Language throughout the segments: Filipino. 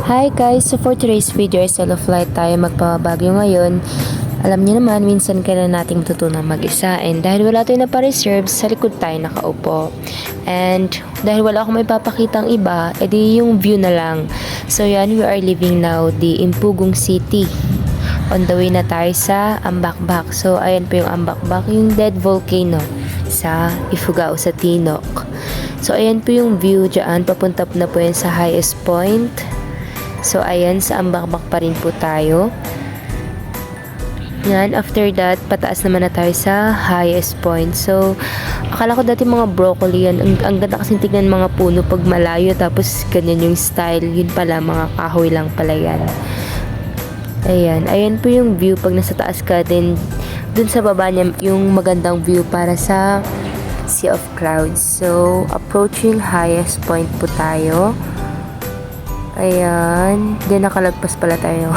Hi guys! So for today's video ay solo flight tayo magpapabagyo ngayon. Alam niyo naman, minsan kailan nating matutunan mag-isa and dahil wala tayong napa-reserve, sa likod tayo nakaupo. And dahil wala akong may papakitang iba, edi yung view na lang. So yan, we are leaving now the Impugong City. On the way na tayo sa Ambakbak. So ayan po yung Ambakbak, yung dead volcano sa Ifugao sa Tinok. So ayan po yung view dyan, papunta na po yan sa highest point. So ayan, sa Ambakbak pa rin po tayo. Yan, after that, pataas naman na tayo sa highest point. So, akala ko dati mga broccoli yan. Ang ganda kasing tignan mga puno pag malayo. Tapos, ganyan yung style. Yun pala, mga kahoy lang pala yan. Ayan, ayan po yung view pag nasa taas ka. Then, dun sa baba niya, yung magandang view para sa Sea of Clouds. So, approaching highest point po tayo. Ayan, then nakalagpas pala tayo.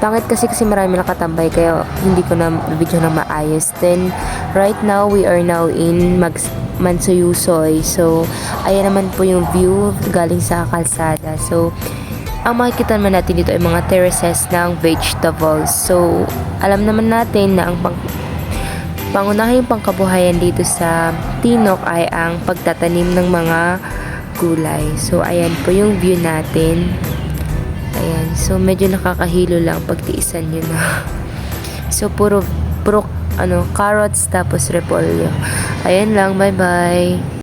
Pangit kasi marami nakatambay kaya hindi ko na video na maayos. Then right now we are now in Mansuyusoy. So ayan naman po yung view galing sa kalsada. So ang makikita naman natin dito ay mga terraces ng vegetables. So alam naman natin na ang pangunahing pangkabuhayan dito sa Tinok ay ang pagtatanim ng mga gulay. So ayan po yung view natin. Ayan, so medyo nakakahilo lang pagtiisan nyo na. So puro carrots tapos repolyo. Ayan lang, bye bye.